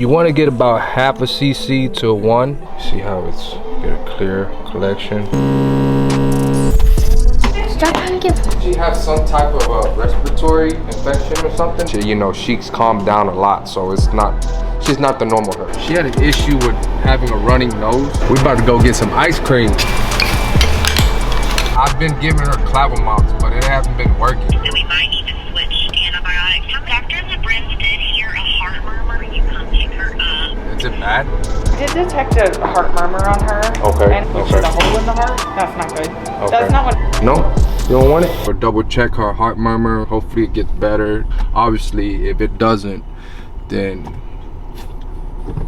You want to get about half a cc to 1. See how it's get a clear collection. Stop trying to get. She has some type of respiratory infection or something. She's calmed down a lot, so she's not the normal her. She had an issue with having a running nose. We about to go get some ice cream. I've been giving her clavomox, but it hasn't been working. So we might need to switch antibiotics. Dr. Lebrins did hear a heart murmur. You come pick her up. Is it bad? I did detect a heart murmur on her. Okay. And which is a hole in the heart. That's not good. Okay. That's not what. No, you don't want it? Or double check her heart murmur. Hopefully it gets better. Obviously, if it doesn't, then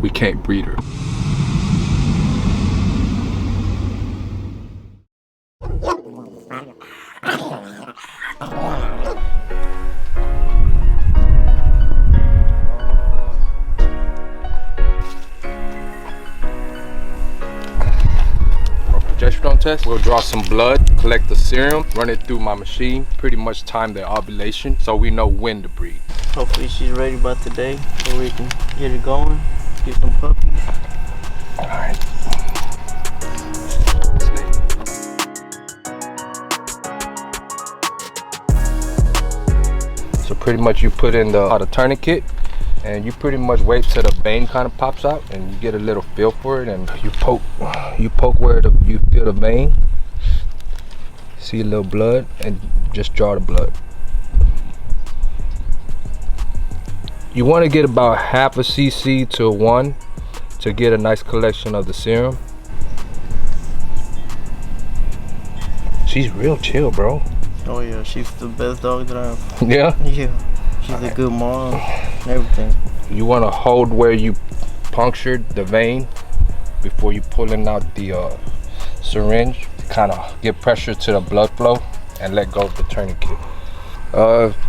we can't breed her. Progesterone test. We'll draw some blood, collect the serum, run it through my machine, pretty much time the ovulation so we know when to breed. Hopefully she's ready by today so we can get it going, get some puppies. All right. So pretty much you put in the tourniquet and you pretty much wait till the vein kind of pops out and you get a little feel for it, and you poke where you feel the vein, see a little blood, and just draw the blood. You want to get about half a cc to 1 to get a nice collection of the serum. She's real chill, bro. Oh yeah, she's the best dog that I have. Yeah? Yeah, she's a good mom and everything. You want to hold where you punctured the vein before you pulling out the syringe. Kind of get pressure to the blood flow and let go of the tourniquet.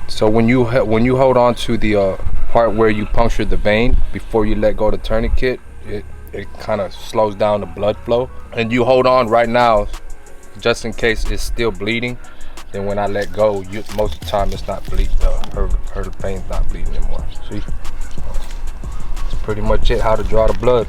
So when you hold on to the part where you punctured the vein before you let go of the tourniquet, it kind of slows down the blood flow. And you hold on right now just in case it's still bleeding. Then when I let go, most of the time it's not bleeding. Her vein's not bleeding anymore. See? That's pretty much it, how to draw the blood.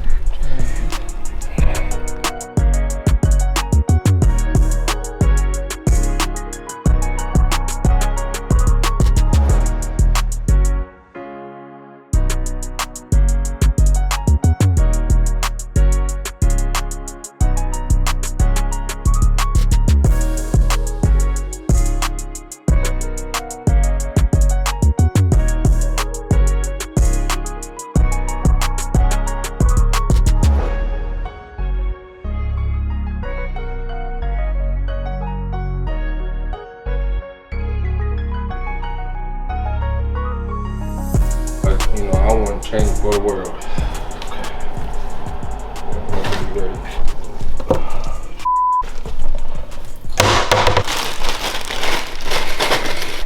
I want to change for the world.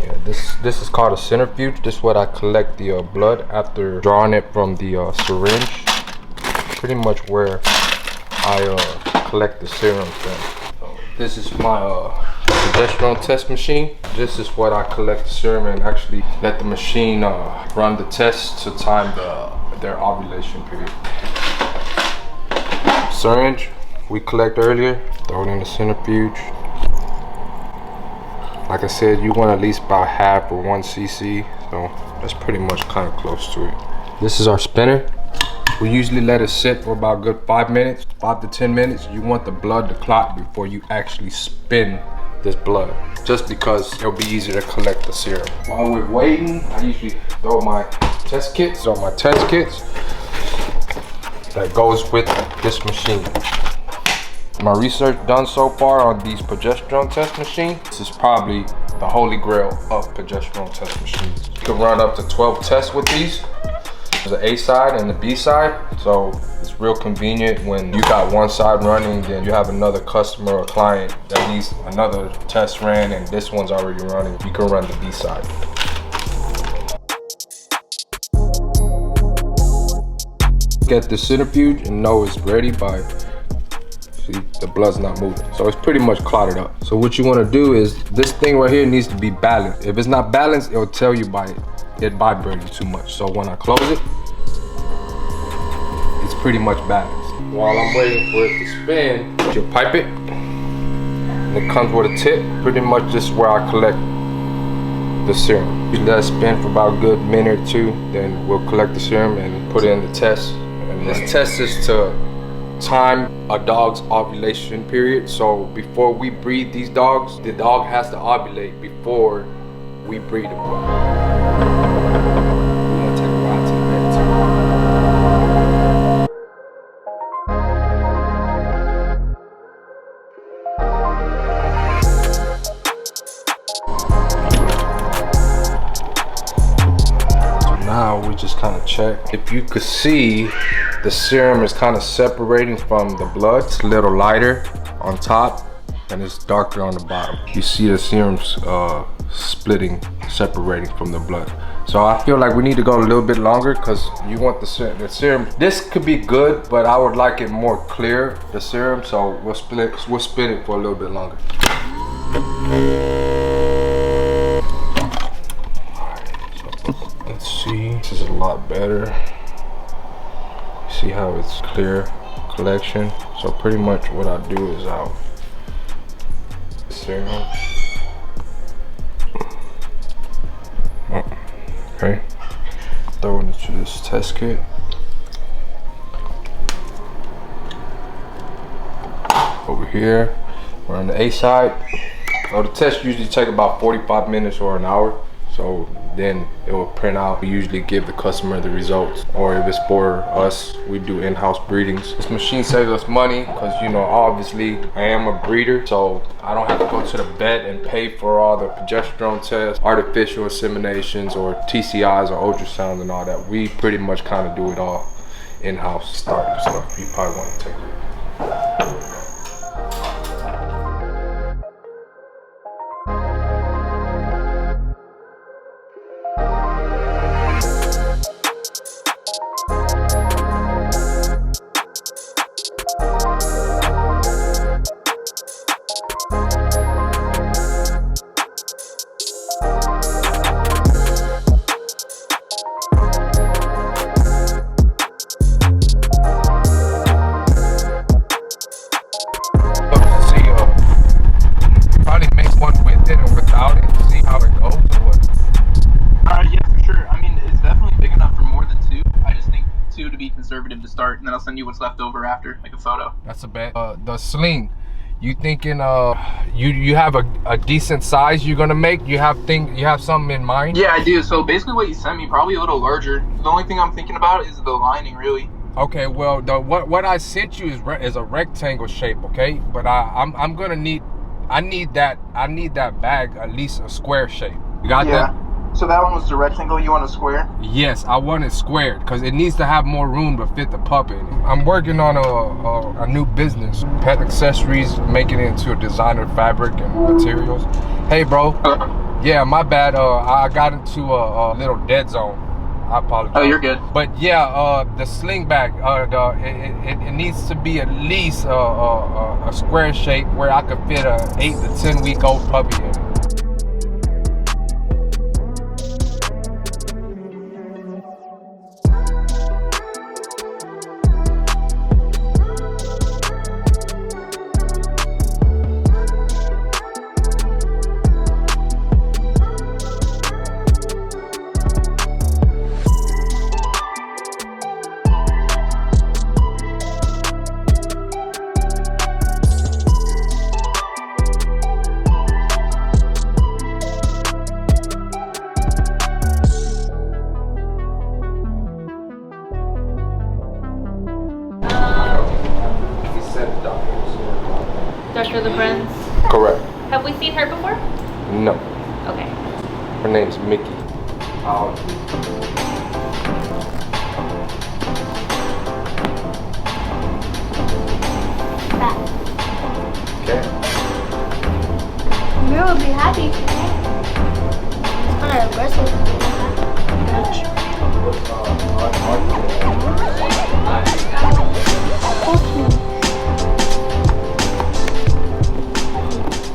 Yeah, this is called a centrifuge. This is what I collect the blood after drawing it from the syringe. Pretty much where I collect the serum from. This is my progesterone test machine. This is what I collect the serum and actually let the machine run the test to time their ovulation period. Syringe we collect earlier, throw it in the centrifuge. Like I said, you want at least about half or 1 cc, so that's pretty much kind of close to it. This is our spinner. We usually let it sit for about a good 5 minutes, 5 to 10 minutes. You want the blood to clot before you actually spin this blood, just because it'll be easier to collect the serum. While we're waiting, I usually throw my test kits that goes with this machine. My research done so far on these progesterone test machines, this is probably the holy grail of progesterone test machines. You can run up to 12 tests with these. There's the A side and the B side, so it's real convenient when you got one side running, then you have another customer or client that needs another test ran and this one's already running. You can run the B side. Get the centrifuge and know it's ready by, see, the blood's not moving. So it's pretty much clotted up. So what you want to do is, this thing right here needs to be balanced. If it's not balanced, it'll tell you by it vibrating too much. So when I close it, pretty much balanced. While I'm waiting for it to spin, you'll pipe it. And it comes with a tip. Pretty much just where I collect the serum. You let it spin for about a good minute or two, then we'll collect the serum and put it in the test. And this test is to time a dog's ovulation period. So before we breed these dogs, the dog has to ovulate before we breed them. We're gonna take a ride to the vet too. Now we just kind of check. If you could see, the serum is kind of separating from the blood. It's a little lighter on top and it's darker on the bottom. You see the serum's splitting, separating from the blood. So I feel like we need to go a little bit longer because you want the serum. This could be good, but I would like it more clear, the serum. So we'll split it for a little bit longer. Let's see, this is a lot better. See how it's clear collection. So pretty much what I do is I'll serum. Okay, throw it into this test kit. Over here, we're on the A side. So the test usually take about 45 minutes or an hour. So then it will print out. We usually give the customer the results, or if it's for us, we do in-house breedings. This machine saves us money because, you know, obviously I am a breeder, so I don't have to go to the vet and pay for all the progesterone tests, artificial inseminations, or TCIs or ultrasounds and all that. We pretty much kind of do it all in-house. Starting stuff you probably want to take it. To start, and then I'll send you what's left over after, like a photo. That's a bet. The sling, you thinking you have a decent size you're gonna make? You have something in mind? Yeah, I do. So basically what you sent me, probably a little larger. The only thing I'm thinking about is the lining, really. Okay, well, what I sent you is a rectangle shape, okay? But I'm gonna need that bag at least a square shape. You got that? So that one was the rectangle. You want a square? Yes, I want it squared because it needs to have more room to fit the pup in. I'm working on a new business, pet accessories, making it into a designer fabric and materials. Hey, bro. Yeah, my bad. I got into a little dead zone. I apologize. Oh, you're good. But yeah, the sling bag, it needs to be at least a square shape where I could fit a 8 to 10 week old puppy in it. Dr. LeBrun's? Correct. Have we seen her before? No. Okay. Her name's Mickey. Okay. Mira will be happy. It's kind of aggressive.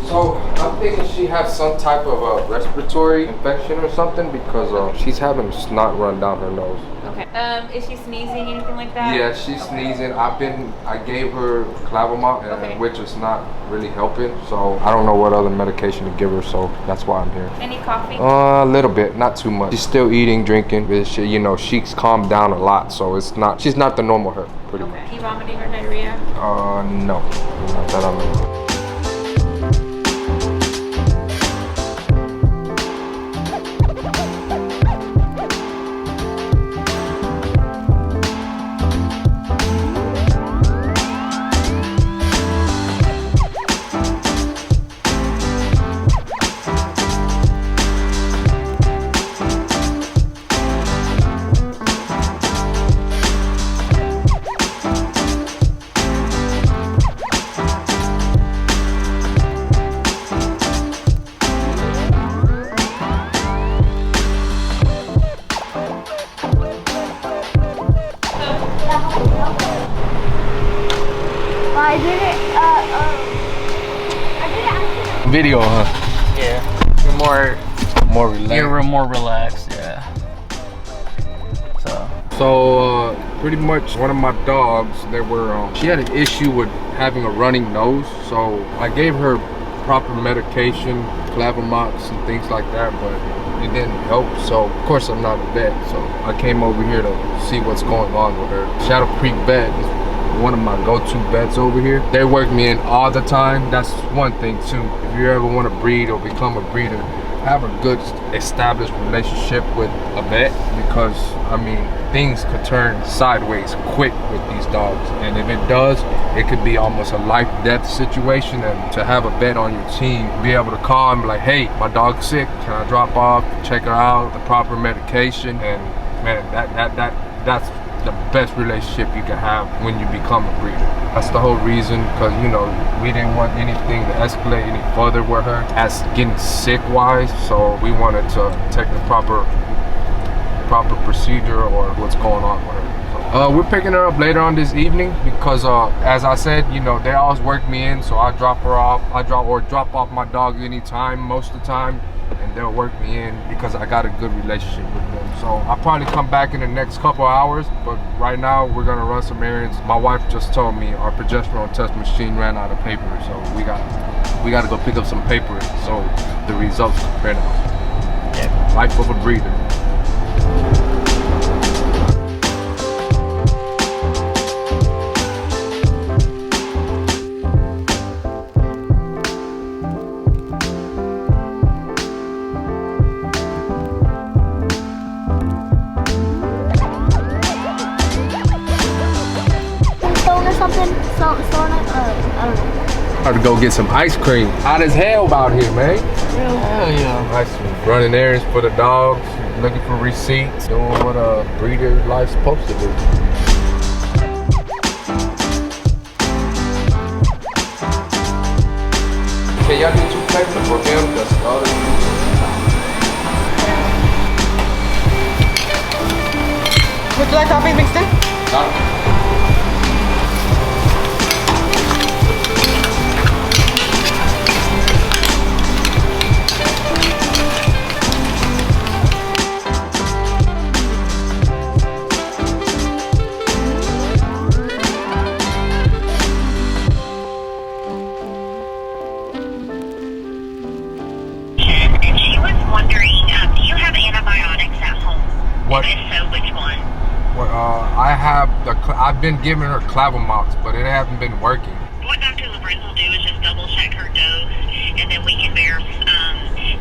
So I'm thinking she has some type of a respiratory infection or something because she's having snot run down her nose. Okay. Is she sneezing, anything like that? Yeah, she's sneezing. I gave her Clavamol, which is not really helping. So I don't know what other medication to give her. So that's why I'm here. Any coughing? A little bit, not too much. She's still eating, drinking. But she, you know, she's calmed down a lot. So she's not the normal her. Pretty much. Okay. You vomiting or diarrhea? No, not that I know. I did it. I did it after. Video, huh? Yeah. You're More relaxed. you're more relaxed, yeah. So pretty much one of my dogs, she had an issue with having a running nose. So I gave her proper medication, Clavamol and things like that, but it didn't help. So of course I'm not a vet. So I came over here to see what's going on with her. Shadow Creek Vet is one of my go-to vets over here. They work me in all the time. That's one thing too. If you ever want to breed or become a breeder, have a good established relationship with a vet, because I mean things could turn sideways quick with these dogs, and if it does, it could be almost a life-death situation. And to have a vet on your team, be able to call and be like, hey, my dog's sick, can I drop off, check her out, the proper medication, and man, that's the best relationship you can have when you become a breeder. That's the whole reason, because you know we didn't want anything to escalate any further with her as getting sick wise, so we wanted to take the proper procedure or what's going on with her. So, we're picking her up later on this evening because as I said, you know, they always work me in, so I drop her off. I drop off my dog anytime, most of the time, and they'll work me in because I got a good relationship with them. So I'll probably come back in the next couple hours, but right now we're gonna run some errands. My wife just told me our progesterone test machine ran out of paper, so we got to go pick up some paper so the results can print out. Yeah. Life of a breeder. Hard to go get some ice cream. Hot as hell out here, man. Hell yeah. Nice running errands for the dogs, looking for receipts, doing what a breeder life's supposed to do. Okay, y'all need 2 plates for him. That's all. Would you like coffee mixed in? And she was wondering, do you have antibiotics at home? What? And if so, which one? Well, I've been giving her Clavamol, but it hasn't been working. What Dr. LeBrenz will do is just double check her dose, and then we can verify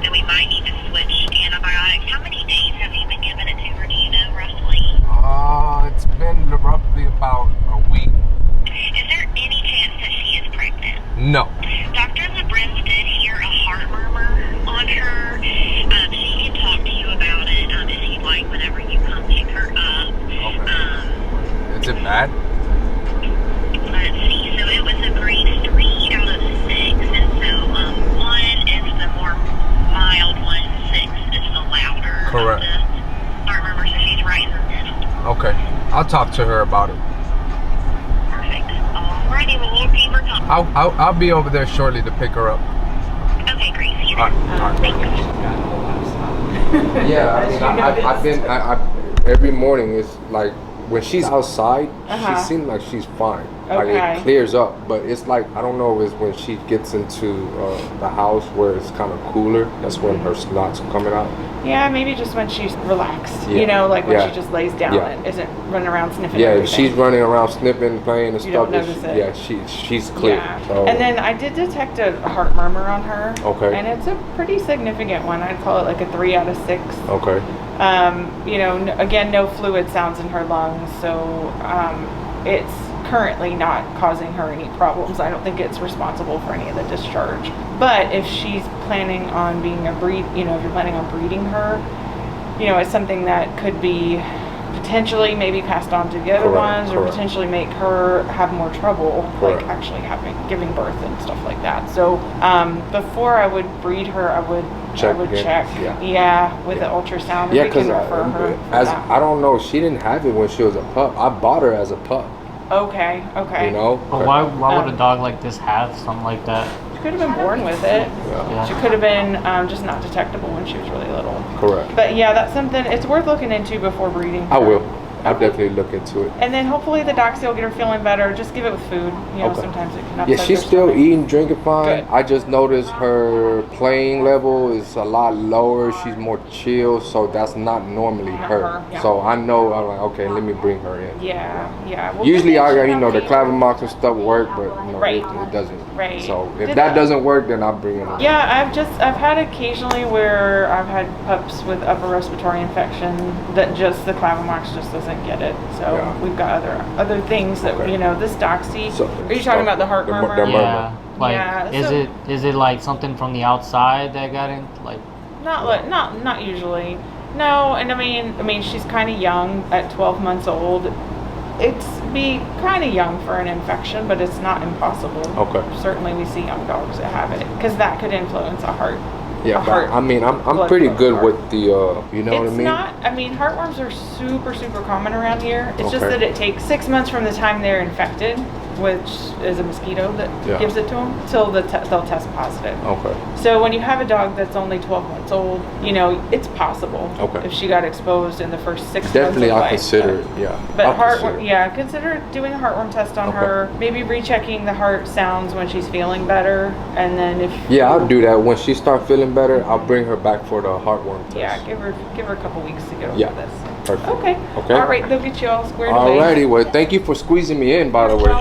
that we might need to switch antibiotics. How many days have you been giving it to her? Do you know roughly? It's been roughly about a week. Is there any chance that she is pregnant? No. Dr. LeBrenz did hear a heart murmur on her. She can talk to you about it if you'd like whenever you come pick her up. Okay. Is it bad? Let's see. So it was a grade 3 out of 6, and so 1 is the more mild one, 6 is the louder. Correct. Of the heart murmur, so she's right in the middle. Okay. I'll talk to her about it. Perfect. Alrighty, well, we'll keep her talking. I'll be over there shortly to pick her up. Okay, great. See you All then. right. Thanks. Yeah, I mean, every morning is like when she's outside, Uh-huh. she seems like she's fine. Okay. Like it clears up, but it's like I don't know if it's when she gets into the house where it's kind of cooler. That's when her snot's coming out. Yeah, maybe just when she's relaxed. Yeah. You know, like when Yeah. she just lays down Yeah. and isn't running around sniffing. Yeah, if everything. she's running around sniffing, playing and You stuff. don't notice it. Yeah, she's clear. Yeah. So, And then I did detect a heart murmur on her. Okay. And it's a pretty significant one. I'd call it like a 3 out of 6. okay. You know, again, no fluid sounds in her lungs, so it's currently not causing her any problems. I don't think it's responsible for any of the discharge. But if she's planning on being a breed, you know, if you're planning on breeding her, you know, it's something that could be potentially maybe passed on to the other ones, or potentially make her have more trouble, like actually giving birth and stuff like that. So before I would breed her, I would check with the ultrasound. And Yeah, we can because refer her for that. I don't know, she didn't have it when she was a pup. I bought her as a pup. Okay. You know. But why would a dog like this have something like that? She could have been born with it. Yeah. She could have been just not detectable when she was really little. Correct. But yeah, that's something it's worth looking into before breeding. I will. I'll definitely look into it. And then hopefully the doxy will get her feeling better. Just give it with food. You know, sometimes it can upset Yeah, she's her still stomach. eating, drinking fine. Good. I just noticed her playing level is a lot lower. She's more chill, so that's not normally Not her. her, yeah. So I know, I'm like, okay, let me bring her in. Yeah. Well, Usually, good thing she's the healthy. Clavamox and stuff work, but Right. it doesn't. Right. So if Did that doesn't work, then I'll bring her in. Yeah, I've had occasionally where I've had pups with upper respiratory infection that just the Clavamox just doesn't get it. So Yeah. we've got other things that Okay. you know. This doxy. So- Are you talking about the heart murmur? the murmur. Yeah. Like, Yeah, is it like something from the outside that got in? Like, Not usually. No, and I mean she's kind of young at 12 months old. It's be kind of young for an infection, but it's not impossible. Okay. Certainly, we see young dogs that have it because that could influence a heart. Yeah, a but heart I mean, I'm blood pretty flow good heart. with the, you know what I mean? It's not. I mean, heartworms are super common around here. It's just Okay. that it takes 6 months from the time they're infected, which is a mosquito that gives it to them, till they'll test positive. Okay. So when you have a dog that's only 12 months old, you know, it's possible. Okay. If she got exposed in the first 6 Definitely, months of I'll life. consider it. Yeah. But I'll consider it. consider doing a heartworm test on Okay. her. Maybe rechecking the heart sounds when she's feeling better, and then if Yeah, I'll do that. When she start feeling better, I'll bring her back for the heartworm test. Yeah, give her a couple weeks to get over Yeah. this. Perfect. Okay. Okay. All right, they'll get you all squared away. Alrighty, well, thank you for squeezing me in, by the way.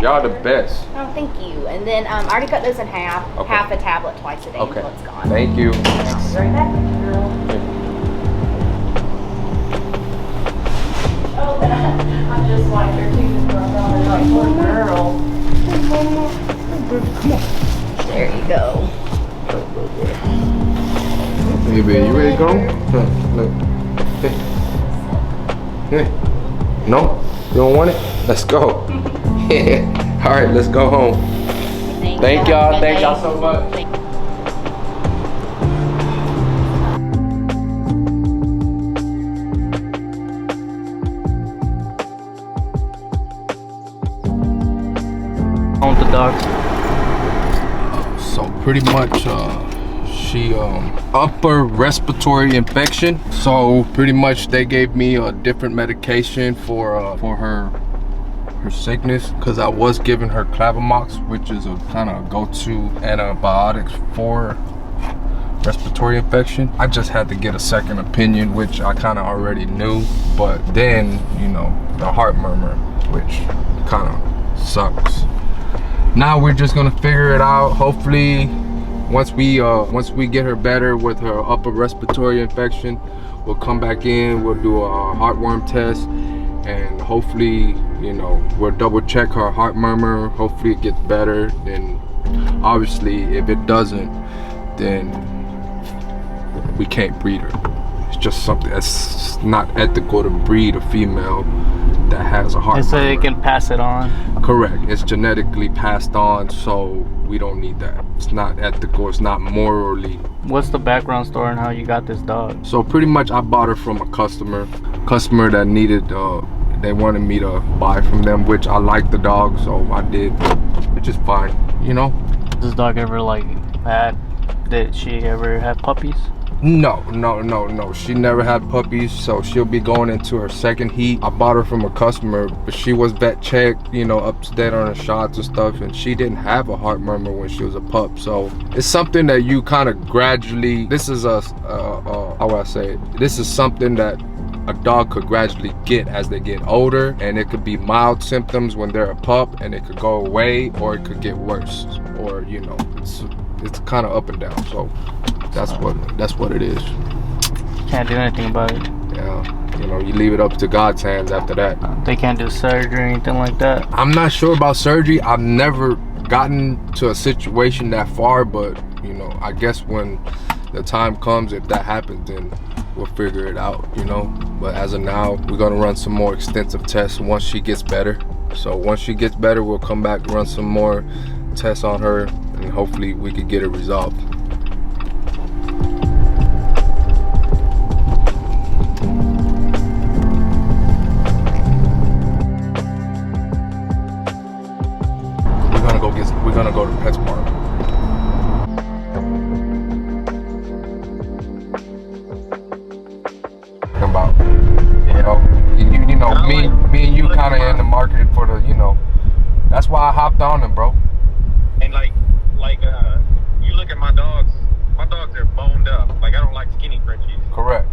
Y'all the best. Oh, thank you. And then I already cut those in half. Okay. Half a tablet twice a day Okay. until it's gone. Thank you. Be right back, girl. Oh, I'm just like her too. Like, poor girl. There you go. Hey, baby, you ready to go? Huh, look. Hey. Hey. No? You don't want it? Let's go. All right, let's go home. Thank y'all. Thank y'all so much. on with the dogs. So pretty much she upper respiratory infection. So pretty much they gave me a different medication for her sickness, because I was giving her Clavamox, which is a kind of go-to antibiotics for respiratory infection. I just had to get a second opinion, which I kind of already knew, but then, you know, the heart murmur, which kind of sucks. Now we're just gonna figure it out. Hopefully once we get her better with her upper respiratory infection, we'll come back in, we'll do a heartworm test, and hopefully, you know, we'll double check her heart murmur. Hopefully it gets better. Then obviously if it doesn't, then we can't breed her. It's just something that's not ethical to breed a female that has a heart They say murmur. they can pass it on. Correct. It's genetically passed on, so we don't need that. It's not ethical. It's not morally. What's the background story on how you got this dog? So pretty much I bought her from a customer that needed, they wanted me to buy from them, which I like the dog, so I did, which is fine, you know? This dog ever did she ever have puppies? No. She never had puppies, so she'll be going into her second heat. I bought her from a customer, but she was vet checked, you know, up to date on her shots and stuff, and she didn't have a heart murmur when she was a pup. So it's something that you kind of gradually, this is how would I say it? This is something that a dog could gradually get as they get older, and it could be mild symptoms when they're a pup and it could go away, or it could get worse, or you know, it's kind of up and down. So that's what it is. Can't do anything about it. Yeah, you know, you leave it up to God's hands after that. They can't do surgery or anything like that. I'm not sure about surgery. I've never gotten to a situation that far, but you know, I guess when the time comes, if that happens, then we'll figure it out, you know. But as of now, we're gonna run some more extensive tests once she gets better. So once she gets better, we'll come back, run some more tests on her, and hopefully we could get it resolved. We're gonna go to PetSmart. About, you know, me and you kind of in the market for the, you know, that's why I hopped on them, bro. And you look at my dogs are boned up. Like, I don't like skinny Frenchies. Correct.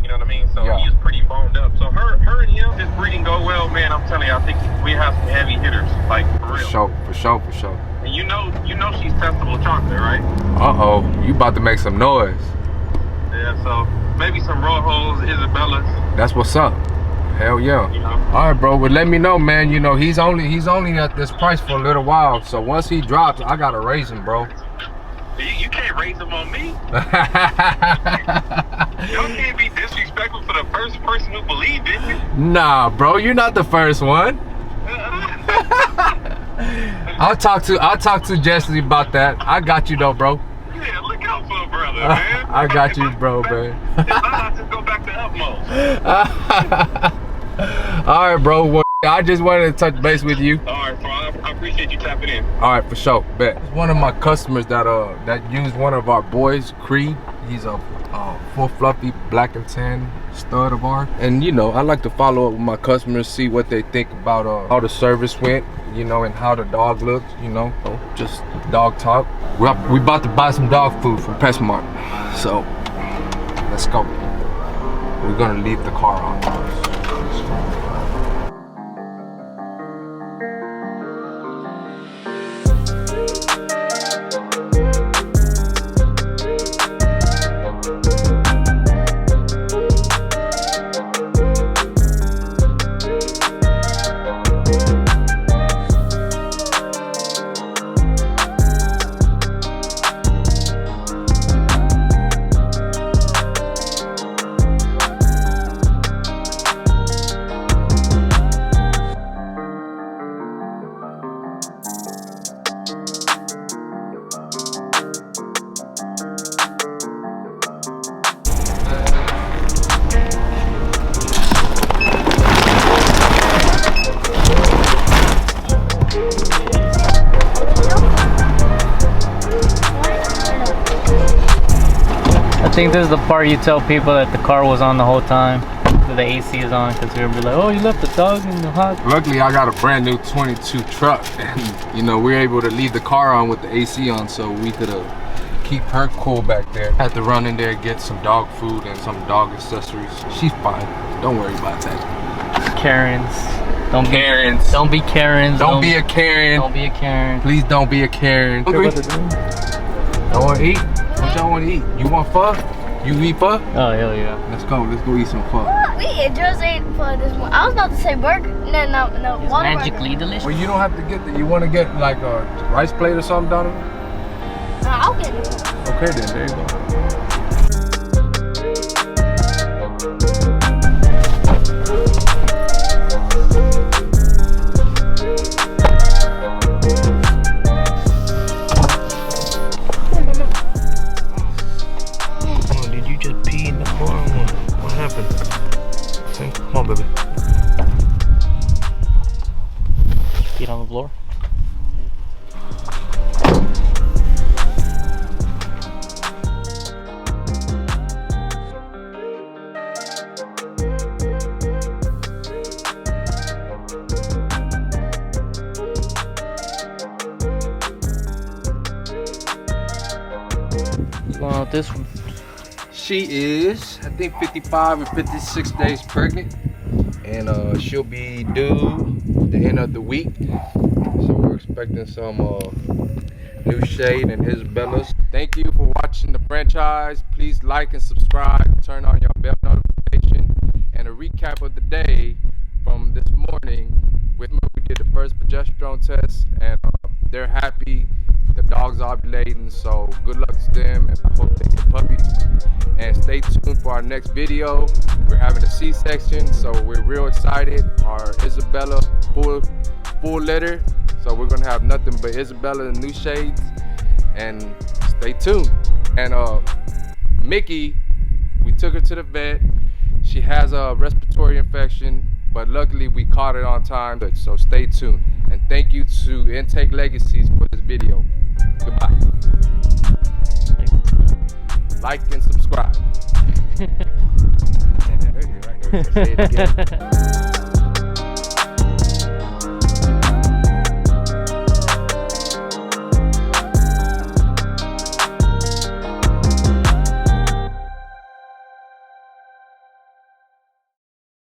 You know what I mean? So yeah. He's pretty boned up. So her and him, this breeding go well, man. I'm telling you, I think we have some heavy hitters, like for real. For sure. And you know she's testable chocolate, right? You about to make some noise. Yeah, so maybe some Rojos, Isabellas. That's what's up. Hell yeah. You know? All right, bro. But let me know, man. You know, he's only at this price for a little while. So once he drops, I gotta raise him, bro. You can't raise them on me. Y'all can't be disrespectful for the first person who believed in you. Nah, bro, you're not the first one. I'll talk to Jesse about that. I got you though, bro. Yeah, look out for a brother, man. I got you, bro, man. If not, I'll just go back to utmost. All right, bro. Well, I just wanted to touch base with you. All right, bro. I appreciate you tapping in. All right, for sure. Bet. One of my customers that used one of our boys, Creed. He's a full fluffy black and tan stud of ours. And you know, I like to follow up with my customers, see what they think about how the service went, you know, and how the dog looks, you know, just dog talk. We about to buy some dog food from PetSmart, so let's go. We're gonna leave the car on first. I think this is the part you tell people that the car was on the whole time, that the AC is on, because they're gonna be like, oh, you left the dog in the hot. Luckily, I got a brand new 22 truck, and you know, we're able to leave the car on with the AC on, so we could keep her cool back there. Had to run in there, get some dog food and some dog accessories. She's fine. Don't worry about that. Karens. Don't be Karens. Don't be Karens. Don't be a Karen. Don't be a Karen. Please don't be a Karen. Hungry? Y'all want to eat? What y'all want to eat? You want pho? You eat pho? Oh, hell yeah. Let's go eat some pho. We just ate pho this morning. I was about to say burger. No. It's magically delicious. Well, you don't have to get that. You want to get like a rice plate or something, Donovan? I'll get it. Okay then, there you go. Come on, baby. Feet on the floor. going on with this one? She is, I think, 55 or 56 days pregnant, and she'll be due the end of the week. So we're expecting some new shade and Isabella's. Thank you for watching the franchise. Please like and subscribe. Turn on your bell notification. And a recap of the day from this morning. We did the first progesterone test, and they're happy. The dog's ovulating, so good luck to them, and I hope they get puppies. And stay tuned for our next video. We're having a C-section, so we're real excited. Our Isabella full litter, so we're gonna have nothing but Isabella and new shades. And stay tuned. And Mickey, we took her to the vet. She has a respiratory infection, but luckily we caught it on time. So stay tuned. And thank you to Intake Legacies for this video. Goodbye. Like and subscribe. Say it again.